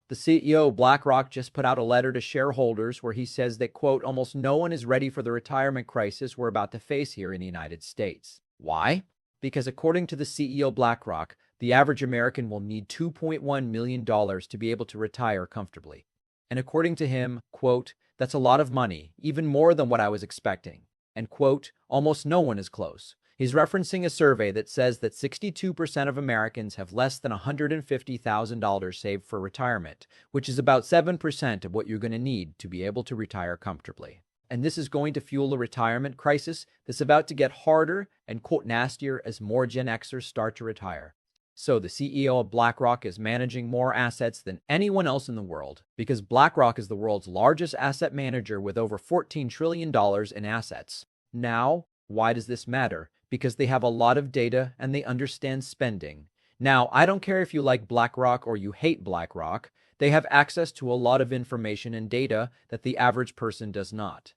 The CEO of Blackrock just put out a letter to shareholders where he says that, quote, almost no one is ready for the retirement crisis we're about to face here in the United States. Why? Because according to the CEO of Blackrock, the average American will need $2.1 million to be able to retire comfortably. And according to him, quote, that's a lot of money, even more than what I was expecting. And quote, almost no one is close. He's referencing a survey that says that 62% of Americans have less than $150,000 saved for retirement, which is about 7% of what you're going to need to be able to retire comfortably. And this is going to fuel a retirement crisis that's about to get harder and, quote, nastier as more Gen Xers start to retire. So the CEO of Blackrock is managing more assets than anyone else in the world because Blackrock is the world's largest asset manager with over $14 trillion in assets. Now, why does this matter? Because they have a lot of data and they understand spending. Now, I don't care if you like BlackRock or you hate BlackRock, they have access to a lot of information and data that the average person does not.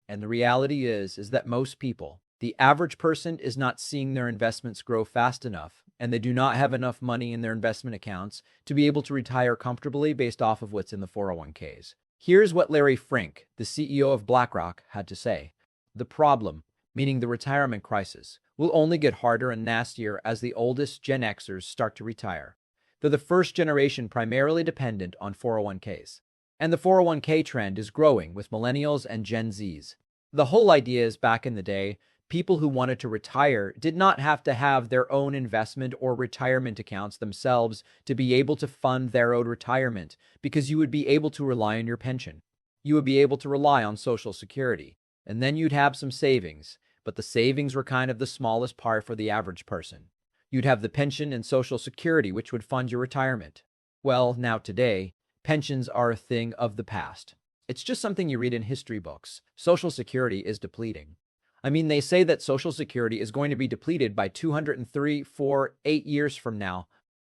And the reality is that most people, the average person is not seeing their investments grow fast enough, and they do not have enough money in their investment accounts to be able to retire comfortably based off of what's in the 401ks. Here's what Larry Fink, the CEO of BlackRock, had to say. The problem, meaning the retirement crisis, will only get harder and nastier as the oldest Gen Xers start to retire. They're the first generation primarily dependent on 401ks. And the 401k trend is growing with millennials and Gen Zs. The whole idea is back in the day, people who wanted to retire did not have to have their own investment or retirement accounts themselves to be able to fund their own retirement because you would be able to rely on your pension. You would be able to rely on Social Security. And then you'd have some savings, but the savings were kind of the smallest part for the average person. You'd have the pension and Social Security, which would fund your retirement. Well, now today, pensions are a thing of the past. It's just something you read in history books. Social Security is depleting. I mean, they say that Social Security is going to be depleted by 203, 4, 8 years from now,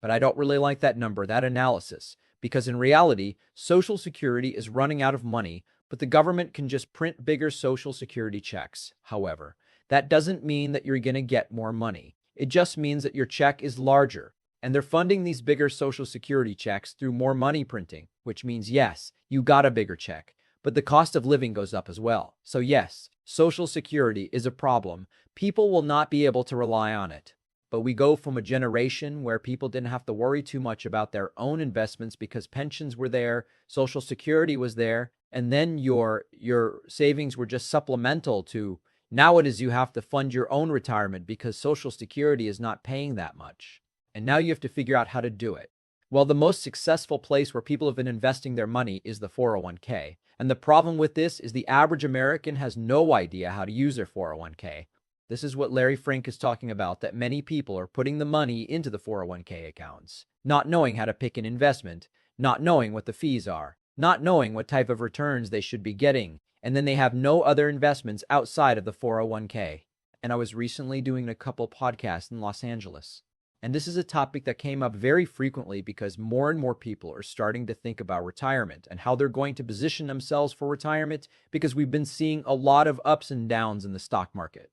but I don't really like that number, that analysis, because in reality, Social Security is running out of money, but the government can just print bigger Social Security checks. However, that doesn't mean that you're going to get more money. It just means that your check is larger, and they're funding these bigger Social Security checks through more money printing, which means, yes, you got a bigger check, but the cost of living goes up as well. So yes, Social Security is a problem. People will not be able to rely on it. But we go from a generation where people didn't have to worry too much about their own investments because pensions were there, Social Security was there, and then your savings were just supplemental to. Now it is you have to fund your own retirement because Social Security is not paying that much. And now you have to figure out how to do it. Well, the most successful place where people have been investing their money is the 401k. And the problem with this is the average American has no idea how to use their 401k. This is what Larry Fink is talking about, that many people are putting the money into the 401k accounts, not knowing how to pick an investment, not knowing what the fees are, not knowing what type of returns they should be getting, and then they have no other investments outside of the 401k. And I was recently doing a couple podcasts in Los Angeles. And this is a topic that came up very frequently because more and more people are starting to think about retirement and how they're going to position themselves for retirement because we've been seeing a lot of ups and downs in the stock market.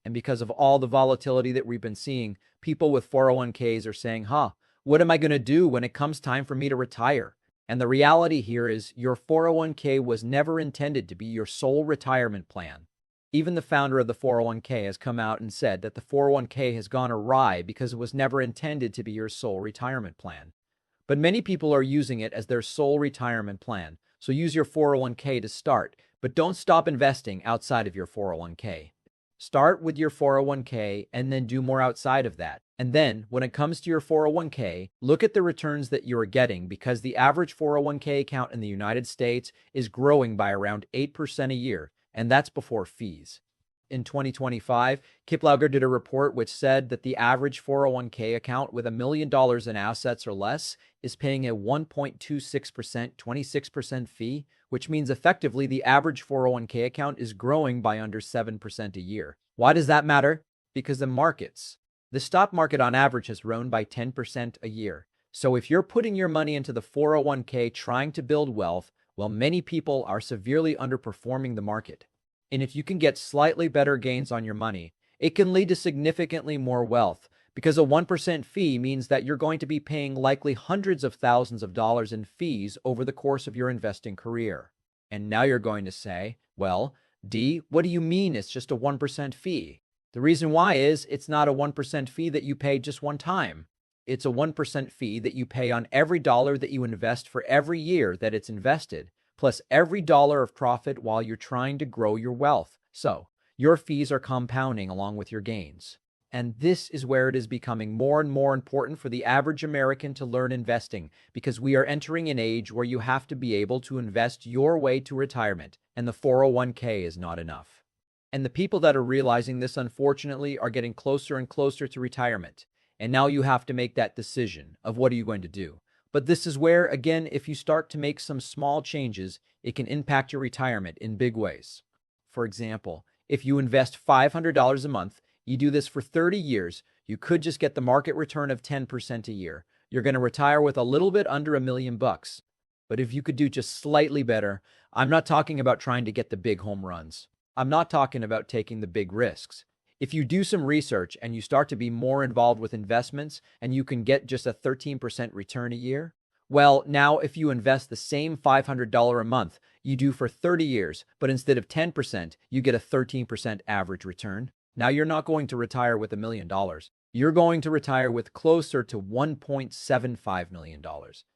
And because of all the volatility that we've been seeing, people with 401ks are saying, what am I going to do when it comes time for me to retire? And the reality here is your 401k was never intended to be your sole retirement plan. Even the founder of the 401k has come out and said that the 401k has gone awry because it was never intended to be your sole retirement plan. But many people are using it as their sole retirement plan. So use your 401k to start, but don't stop investing outside of your 401k. Start with your 401k and then do more outside of that. And then when it comes to your 401k, look at the returns that you are getting because the average 401k account in the United States is growing by around 8% a year. And that's before fees. In 2025, Kiplauger did a report which said that the average 401k account with $1 million in assets or less is paying a 1.26%, 26% fee, which means effectively the average 401k account is growing by under 7% a year. Why does that matter? Because the stock market on average has grown by 10% a year. So if you're putting your money into the 401k trying to build wealth, well, many people are severely underperforming the market. And if you can get slightly better gains on your money, it can lead to significantly more wealth because a 1% fee means that you're going to be paying likely hundreds of thousands of dollars in fees over the course of your investing career. And now you're going to say, well, D, what do you mean it's just a 1% fee? The reason why is it's not a 1% fee that you pay just one time. It's a 1% fee that you pay on every dollar that you invest for every year that it's invested, plus every dollar of profit while you're trying to grow your wealth. So, your fees are compounding along with your gains. And this is where it is becoming more and more important for the average American to learn investing, because we are entering an age where you have to be able to invest your way to retirement, and the 401k is not enough. And the people that are realizing this, unfortunately, are getting closer and closer to retirement. And now you have to make that decision of what are you going to do. But this is where, again, if you start to make some small changes, it can impact your retirement in big ways. For example, if you invest $500 a month, you do this for 30 years, you could just get the market return of 10% a year. You're going to retire with a little bit under $1 million bucks. But if you could do just slightly better, I'm not talking about trying to get the big home runs. I'm not talking about taking the big risks. If you do some research and you start to be more involved with investments and you can get just a 13% return a year, well, now if you invest the same $500 a month you do for 30 years, but instead of 10%, you get a 13% average return. Now you're not going to retire with $1 million. You're going to retire with closer to $1.75 million.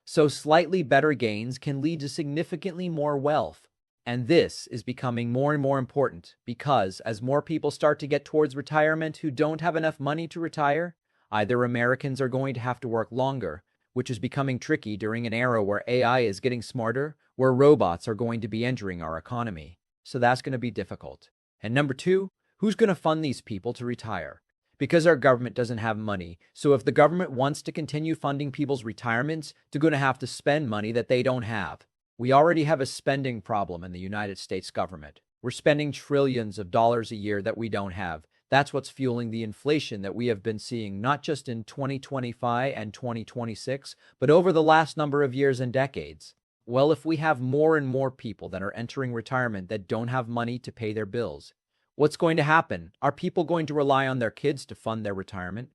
So slightly better gains can lead to significantly more wealth. And this is becoming more and more important because as more people start to get towards retirement who don't have enough money to retire, either Americans are going to have to work longer, which is becoming tricky during an era where AI is getting smarter, where robots are going to be entering our economy. So that's going to be difficult. And number two, who's going to fund these people to retire? Because our government doesn't have money. So if the government wants to continue funding people's retirements, they're going to have to spend money that they don't have. We already have a spending problem in the United States government. We're spending trillions of dollars a year that we don't have. That's what's fueling the inflation that we have been seeing not just in 2025 and 2026, but over the last number of years and decades. Well, if we have more and more people that are entering retirement that don't have money to pay their bills, what's going to happen? Are people going to rely on their kids to fund their retirement?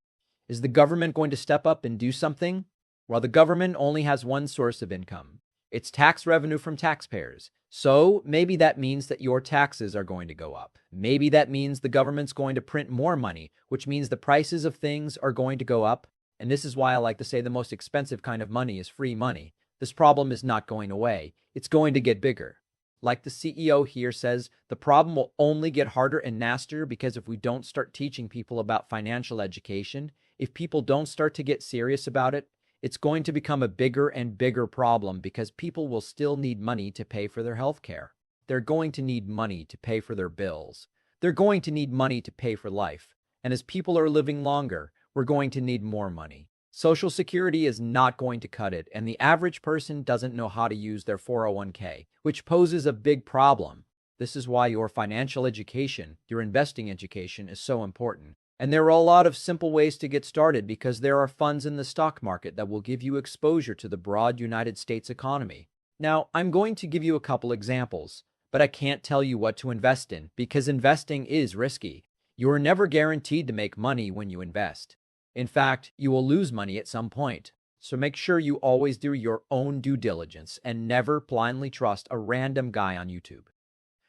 Is the government going to step up and do something? Well, the government only has one source of income. It's tax revenue from taxpayers. So maybe that means that your taxes are going to go up. Maybe that means the government's going to print more money, which means the prices of things are going to go up. And this is why I like to say the most expensive kind of money is free money. This problem is not going away. It's going to get bigger. Like the CEO here says, the problem will only get harder and nastier because if we don't start teaching people about financial education, if people don't start to get serious about it, it's going to become a bigger and bigger problem because people will still need money to pay for their health care. They're going to need money to pay for their bills. They're going to need money to pay for life. And as people are living longer, we're going to need more money. Social Security is not going to cut it, and the average person doesn't know how to use their 401k, which poses a big problem. This is why your financial education, your investing education, is so important. And there are a lot of simple ways to get started because there are funds in the stock market that will give you exposure to the broad United States economy. Now, I'm going to give you a couple examples, but I can't tell you what to invest in because investing is risky. You are never guaranteed to make money when you invest. In fact, you will lose money at some point. So make sure you always do your own due diligence and never blindly trust a random guy on YouTube.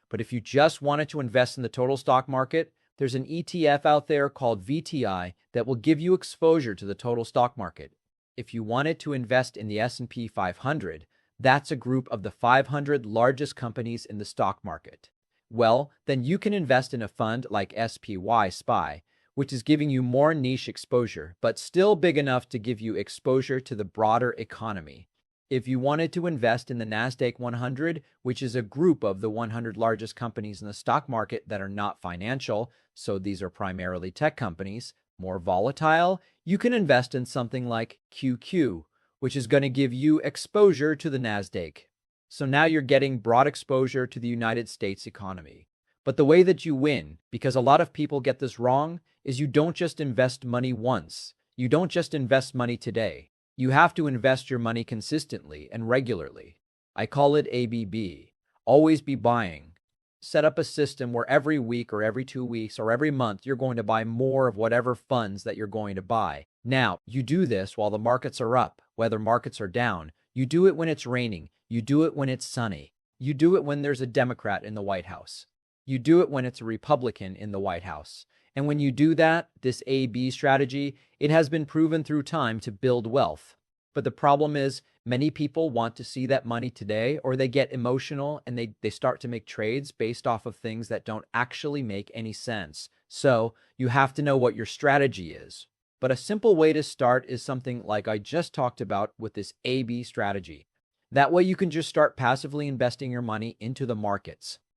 But if you just wanted to invest in the total stock market, there's an ETF out there called VTI that will give you exposure to the total stock market. If you wanted to invest in the S&P 500, that's a group of the 500 largest companies in the stock market. Well, then you can invest in a fund like SPY, which is giving you more niche exposure, but still big enough to give you exposure to the broader economy. If you wanted to invest in the NASDAQ 100, which is a group of the 100 largest companies in the stock market that are not financial, so these are primarily tech companies, more volatile, you can invest in something like QQ, which is going to give you exposure to the NASDAQ. So now you're getting broad exposure to the United States economy. But the way that you win, because a lot of people get this wrong, is you don't just invest money once. You don't just invest money today. You have to invest your money consistently and regularly. I call it ABB. Always be buying. Set up a system where every week or every 2 weeks or every month, you're going to buy more of whatever funds that you're going to buy. Now, you do this while the markets are up, whether markets are down. You do it when it's raining. You do it when it's sunny. You do it when there's a Democrat in the White House. You do it when it's a Republican in the White House. And when you do that, this A-B strategy, it has been proven through time to build wealth. But the problem is many people want to see that money today, or they get emotional and they start to make trades based off of things that don't actually make any sense. So you have to know what your strategy is. But a simple way to start is something like I just talked about with this A-B strategy. That way you can just start passively investing your money into the markets.